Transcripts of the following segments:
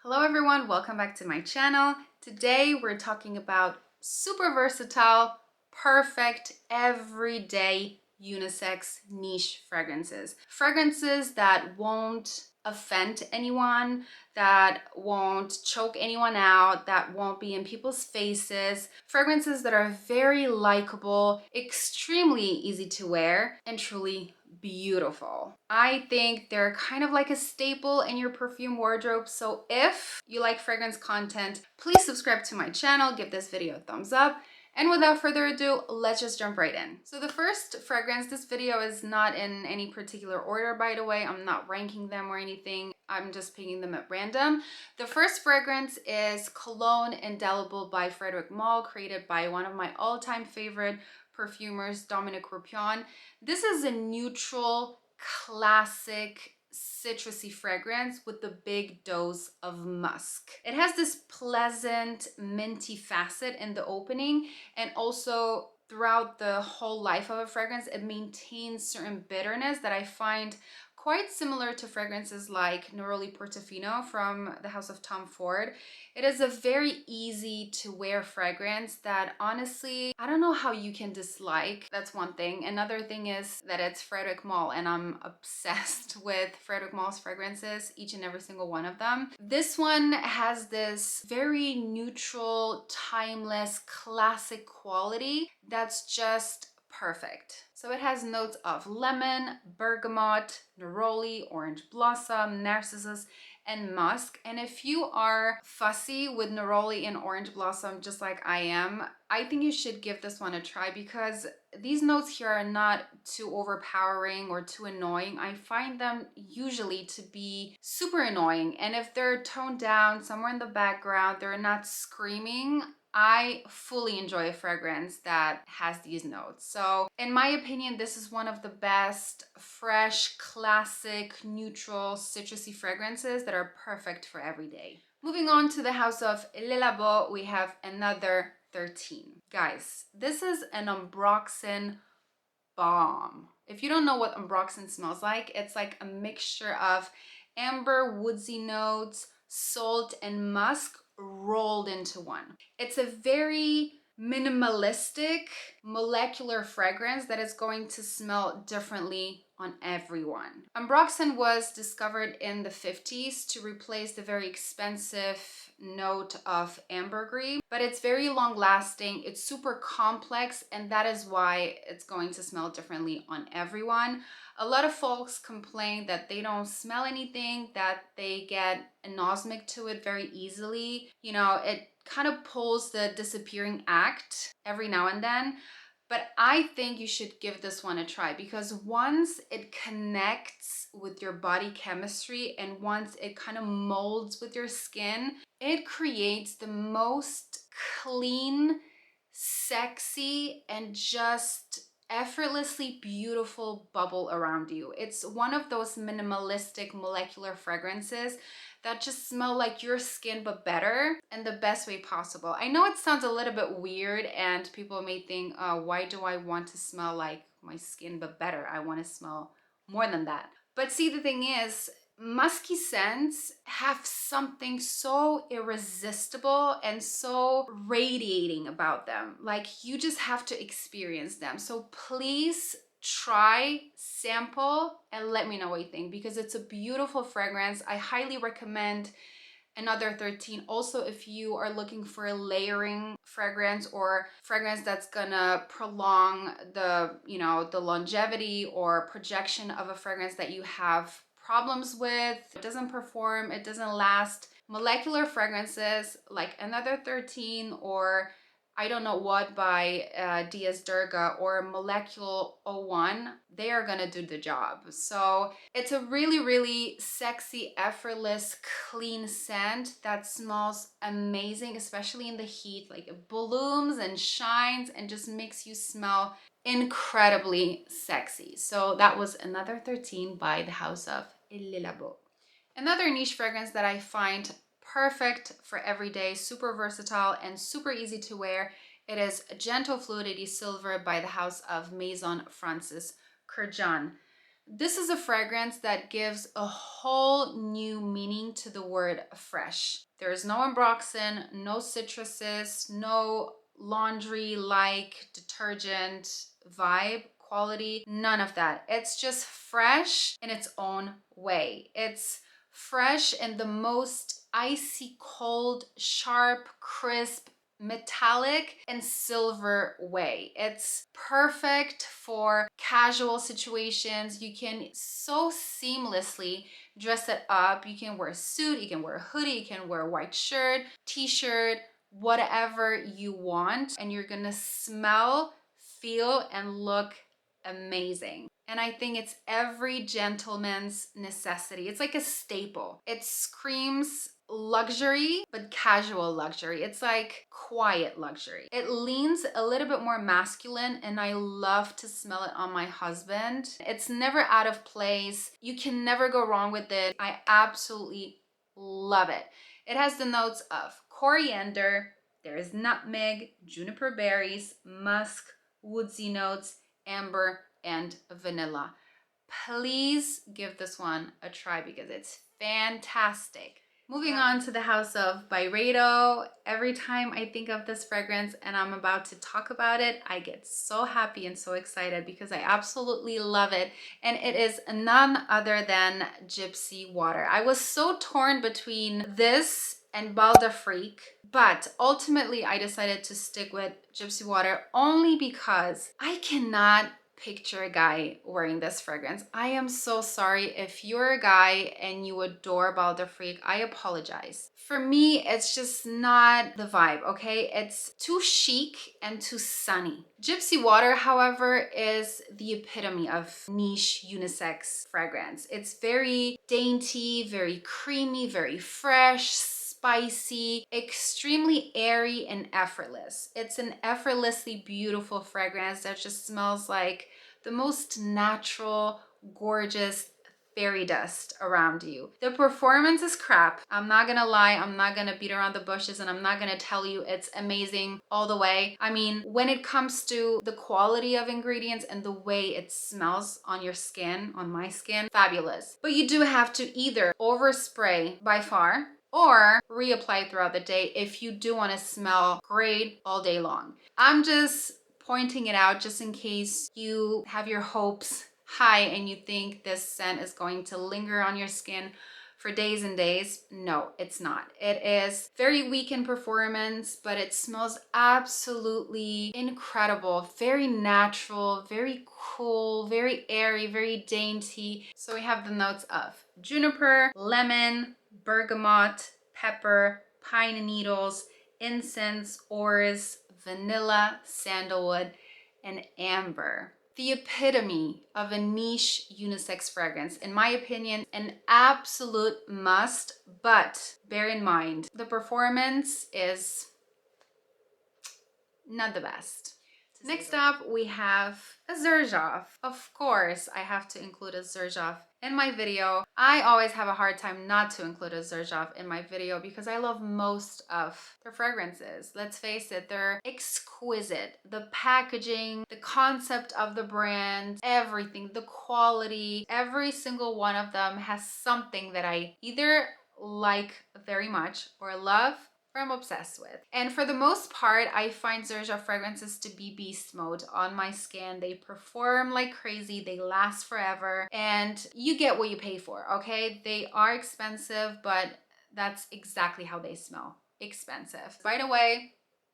Hello everyone, welcome back to my channel. Today we're talking about super versatile, perfect, everyday unisex niche fragrances. Fragrances that won't offend anyone, that won't choke anyone out, that won't be in people's faces. Fragrances that are very likable, extremely easy to wear, and truly beautiful. I think they're kind of like a staple in your perfume wardrobe. So if you like fragrance content, please subscribe to my channel, give this video a thumbs up. And without further ado, let's just jump right in. So the first fragrance, this video is not in any particular order, by the way. I'm not ranking them or anything. I'm just picking them at random. The first fragrance is Cologne Indelible by Frederic Malle, created by one of my all-time favorite perfumers, Dominic Ropion. This is a neutral, classic, citrusy fragrance with a big dose of musk. It has this pleasant, minty facet in the opening, and also throughout the whole life of a fragrance, it maintains certain bitterness that I find quite similar to fragrances like Neroli Portofino from the house of Tom Ford. It is a very easy to wear fragrance that honestly, I don't know how you can dislike. That's one thing. Another thing is that it's Frederic Malle, and I'm obsessed with Frederic Malle's fragrances, each and every single one of them. This one has this very neutral, timeless, classic quality that's just perfect. So it has notes of lemon, bergamot, neroli, orange blossom, narcissus, and musk. And if you are fussy with neroli and orange blossom, just like I am, I think you should give this one a try because these notes here are not too overpowering or too annoying. I find them usually to be super annoying. And if they're toned down somewhere in the background, they're not screaming, I fully enjoy a fragrance that has these notes. So in my opinion, this is one of the best fresh, classic, neutral, citrusy fragrances that are perfect for every day. Moving on to the house of Labo, we have another 13. Guys, this is an Ambroxan bomb. If you don't know what Ambroxan smells like, it's like a mixture of amber, woodsy notes, salt, and musk rolled into one. It's a very minimalistic molecular fragrance that is going to smell differently on everyone. Ambroxan was discovered in the 50s to replace the very expensive note of ambergris, but it's very long lasting, it's super complex, and that is why it's going to smell differently on everyone. A lot of folks complain that they don't smell anything, that they get anosmic to it very easily. You know, it kind of pulls the disappearing act every now and then. But I think you should give this one a try because once it connects with your body chemistry and once it kind of molds with your skin, it creates the most clean, sexy, and just effortlessly beautiful bubble around you. It's one of those minimalistic molecular fragrances that just smell like your skin but better in the best way possible. I know it sounds a little bit weird and people may think, why do I want to smell like my skin but better? I want to smell more than that. But see, the thing is, musky scents have something so irresistible and so radiating about them. Like you just have to experience them. So please try, sample, and let me know what you think because it's a beautiful fragrance. I highly recommend another 13. Also, if you are looking for a layering fragrance or fragrance that's gonna prolong the, the longevity or projection of a fragrance that you have problems with, it doesn't perform, it doesn't last. Molecular fragrances like another 13 or I don't know what by Diaz Durga or Molecule 01, they are gonna do the job. So it's a really, really sexy, effortless, clean scent that smells amazing, especially in the heat. Like it blooms and shines and just makes you smell incredibly sexy. So that was another 13 by the house of Labo. Another niche fragrance that I find perfect for every day, super versatile and super easy to wear. It is Gentle Fluidity Silver by the house of Maison Crivelli. This is a fragrance that gives a whole new meaning to the word fresh. There is no ambroxan, no citruses, no laundry-like detergent vibe, quality, none of that. It's just fresh in its own way. It's fresh in the most icy cold, sharp, crisp, metallic and silver way. It's perfect for casual situations. You can so seamlessly dress it up. You can wear a suit, you can wear a hoodie, you can wear a white shirt, t-shirt, whatever you want, and you're gonna smell, feel, and look amazing. And I think it's every gentleman's necessity. It's like a staple. It screams luxury, but casual luxury. It's like quiet luxury. It leans a little bit more masculine, and I love to smell it on my husband. It's never out of place. You can never go wrong with it. I absolutely love it. It has the notes of coriander, there is nutmeg, juniper berries, musk, woodsy notes, amber, and vanilla. Please give this one a try because it's fantastic. Moving on to the house of BYREDO. Every time I think of this fragrance and I'm about to talk about it, I get so happy and so excited because I absolutely love it. And it is none other than Gypsy Water. I was so torn between this and Bal d'Afrique, but ultimately I decided to stick with Gypsy Water only because I cannot picture a guy wearing this fragrance. I am so sorry if you're a guy and you adore Bal d'Afrique. I apologize. For me, it's just not the vibe, okay? It's too chic and too sunny. Gypsy Water, however, is the epitome of niche unisex fragrance. It's very dainty, very creamy, very fresh, spicy, extremely airy and effortless. It's an effortlessly beautiful fragrance that just smells like the most natural, gorgeous fairy dust around you. The performance is crap. I'm not gonna lie, I'm not gonna beat around the bushes, and I'm not gonna tell you it's amazing all the way. I mean, when it comes to the quality of ingredients and the way it smells on your skin, on my skin, fabulous. But you do have to either overspray by far or reapply throughout the day if you do want to smell great all day long. I'm just pointing it out just in case you have your hopes high and you think this scent is going to linger on your skin for days and days. No, it's not. It is very weak in performance, but it smells absolutely incredible, very natural, very cool, very airy, very dainty. So we have the notes of juniper, lemon, bergamot, pepper, pine needles, incense, orris, vanilla, sandalwood, and amber. The epitome of a niche unisex fragrance. In my opinion, an absolute must, but bear in mind, the performance is not the best. Next up, we have a Xerjoff. Of course, I have to include a Xerjoff in my video. I always have a hard time not to include a Xerjoff in my video because I love most of their fragrances. Let's face it, they're exquisite. The packaging, the concept of the brand, everything, the quality, every single one of them has something that I either like very much or love I'm obsessed with. And for the most part, I find Xerjoff fragrances to be beast mode on my skin. They perform like crazy, they last forever, and you get what you pay for, okay? They are expensive, but that's exactly how they smell. Expensive. By the way,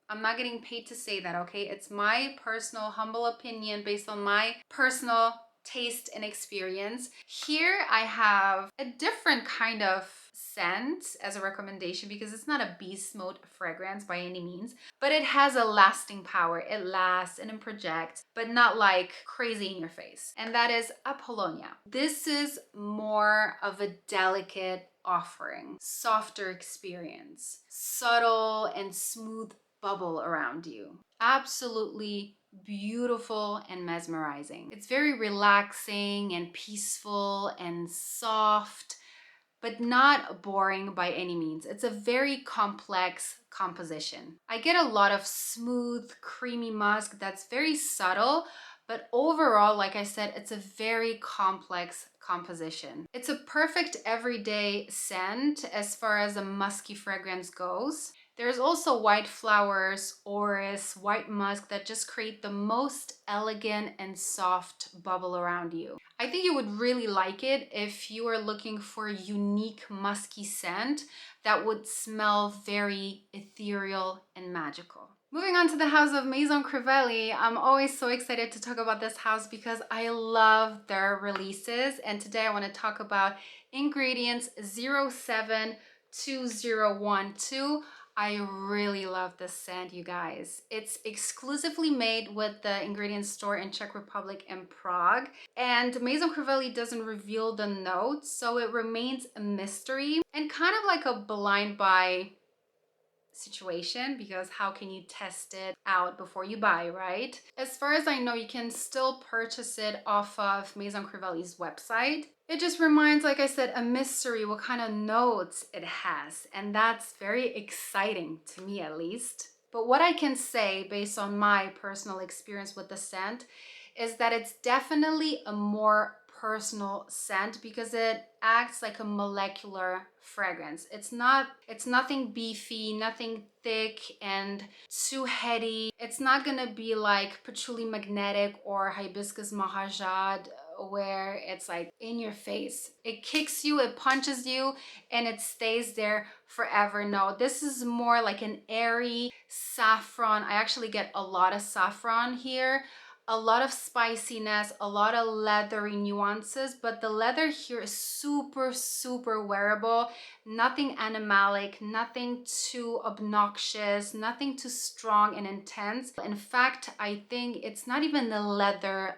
I'm not getting paid to say that, okay? It's my personal humble opinion based on my personal taste and experience. Here I have a different kind of scent as a recommendation because it's not a beast mode fragrance by any means, but it has a lasting power. It lasts and it projects, but not like crazy in your face. And that is Apollonia. This is more of a delicate offering, softer experience, subtle and smooth bubble around you. Absolutely beautiful and mesmerizing. It's very relaxing and peaceful and soft, but not boring by any means. It's a very complex composition. I get a lot of smooth, creamy musk that's very subtle, but overall, like I said, it's a very complex composition. It's a perfect everyday scent as far as a musky fragrance goes. There's also white flowers, orris, white musk that just create the most elegant and soft bubble around you. I think you would really like it if you are looking for a unique musky scent that would smell very ethereal and magical. Moving on to the house of Maison Crivelli, I'm always so excited to talk about this house because I love their releases. And today I want to talk about Ingredients 072012. I really love this scent, you guys. It's exclusively made with the Ingredients store in Czech Republic and Prague. And Maison Crivelli doesn't reveal the notes, so it remains a mystery and kind of like a blind buy situation, because how can you test it out before you buy, right? As far as I know, you can still purchase it off of Maison Crivelli's website. It just reminds, like I said, a mystery what kind of notes it has, and that's very exciting to me at least. But what I can say based on my personal experience with the scent is that it's definitely a more personal scent because it acts like a molecular fragrance. It's nothing beefy, nothing thick and too heady. It's not gonna be like patchouli magnetic or hibiscus mahajad where it's like in your face. It kicks you, it punches you, and it stays there forever. No, this is more like an airy saffron. I actually get a lot of saffron here. A lot of spiciness, a lot of leathery nuances, but the leather here is super, super wearable. Nothing animalic, nothing too obnoxious, nothing too strong and intense. In fact, I think it's not even the leather,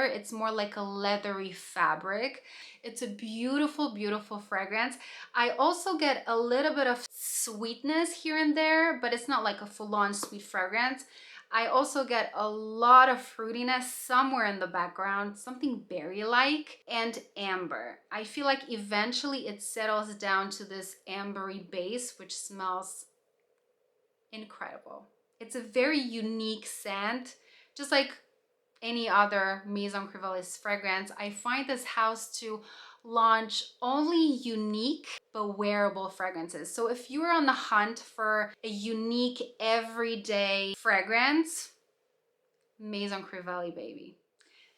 it's more like a leathery fabric. It's a beautiful, beautiful fragrance. I also get a little bit of sweetness here and there, but it's not like a full-on sweet fragrance. I also get a lot of fruitiness somewhere in the background, something berry-like, and amber. I feel like eventually it settles down to this ambery base, which smells incredible. It's a very unique scent, just like any other Maison Crivelli's fragrance. I find this house to launch only unique but wearable fragrances. So if you're on the hunt for a unique everyday fragrance, Maison Crivelli, baby.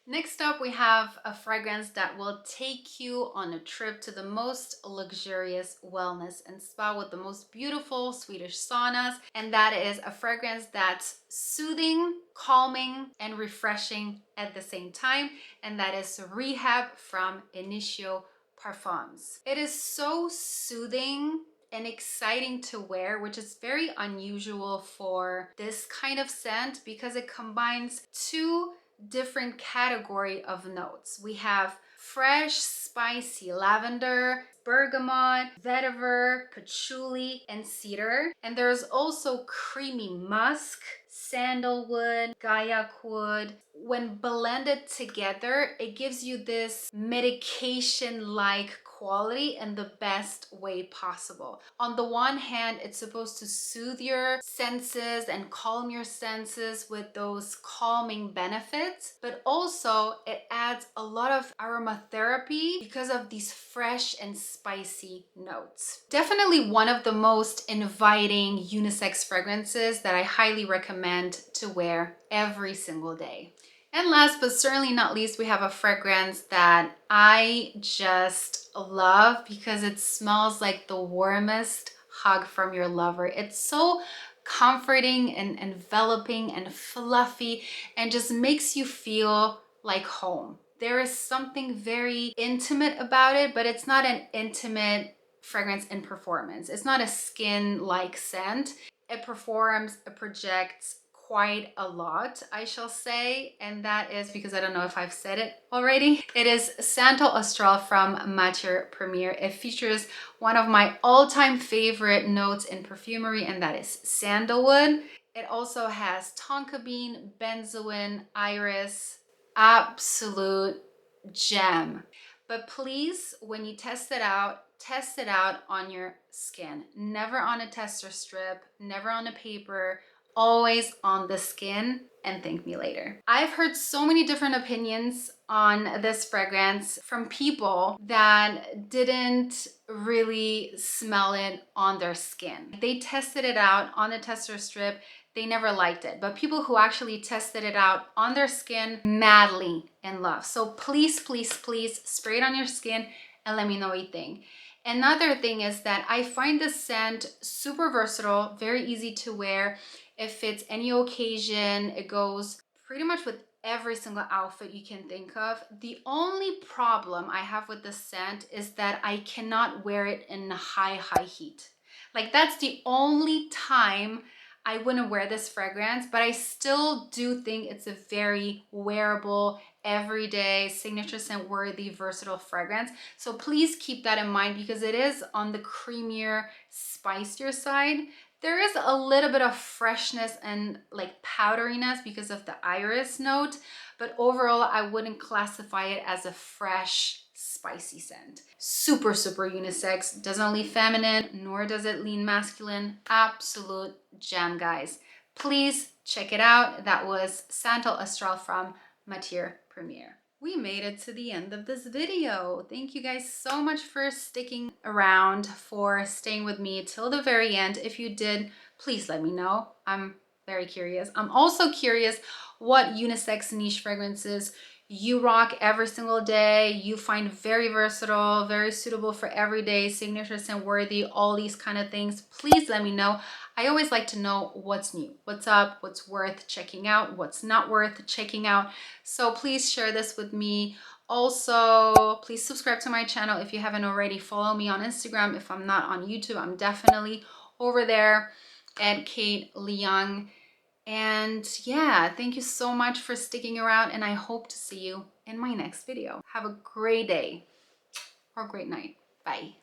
Next up, we have a fragrance that will take you on a trip to the most luxurious wellness and spa with the most beautiful Swedish saunas. And that is a fragrance that's soothing, calming, and refreshing at the same time. And that is Rehab from Initio Parfums. It is so soothing and exciting to wear, which is very unusual for this kind of scent because it combines two different category of notes. We have fresh, spicy lavender, bergamot, vetiver, patchouli, and cedar. And there's also creamy musk, sandalwood, gaiac wood. When blended together, it gives you this medication-like quality in the best way possible. On the one hand, it's supposed to soothe your senses and calm your senses with those calming benefits, but also it adds a lot of aromatherapy because of these fresh and spicy notes. Definitely one of the most inviting unisex fragrances that I highly recommend to wear every single day. And last but certainly not least, we have a fragrance that I just love because it smells like the warmest hug from your lover. It's so comforting and enveloping and fluffy and just makes you feel like home. There is something very intimate about it, but it's not an intimate fragrance in performance. It's not a skin-like scent. It performs, it projects quite a lot, I shall say, and that is because I don't know if I've said it already. It is Santal Austral from Matiere Premier. It features one of my all-time favorite notes in perfumery, and that is sandalwood. It also has tonka bean, benzoin, iris, absolute gem. But please, when you test it out on your skin. Never on a tester strip, never on a paper, always on the skin and thank me later. I've heard so many different opinions on this fragrance from people that didn't really smell it on their skin. They tested it out on the tester strip. They never liked it, but people who actually tested it out on their skin, madly in love. So please, please, please spray it on your skin and let me know what you think. Another thing is that I find this scent super versatile, very easy to wear. It fits any occasion. It goes pretty much with every single outfit you can think of. The only problem I have with this scent is that I cannot wear it in high heat. Like, that's the only time I wouldn't wear this fragrance, but I still do think it's a very wearable, everyday, signature scent worthy, versatile fragrance. So please keep that in mind because it is on the creamier, spicier side. There is a little bit of freshness and like powderiness because of the iris note, but overall I wouldn't classify it as a fresh, spicy scent. Super, super unisex. Doesn't lean feminine, nor does it lean masculine. Absolute gem, guys. Please check it out. That was Santal Austral from Matiere Premiere. We made it to the end of this video. Thank you guys so much for sticking around, for staying with me till the very end. If you did, please let me know. I'm very curious. I'm also curious what unisex niche fragrances you rock every single day, you find very versatile, very suitable for everyday, signature scent worthy, all these kind of things. Please let me know. I always like to know what's new, what's up, what's worth checking out, what's not worth checking out. So please share this with me. Also, please subscribe to my channel if you haven't already. Follow me on Instagram. If I'm not on YouTube, I'm definitely over there at Kateleeyoung. And yeah, thank you so much for sticking around, and I hope to see you in my next video. Have a great day or great night. Bye.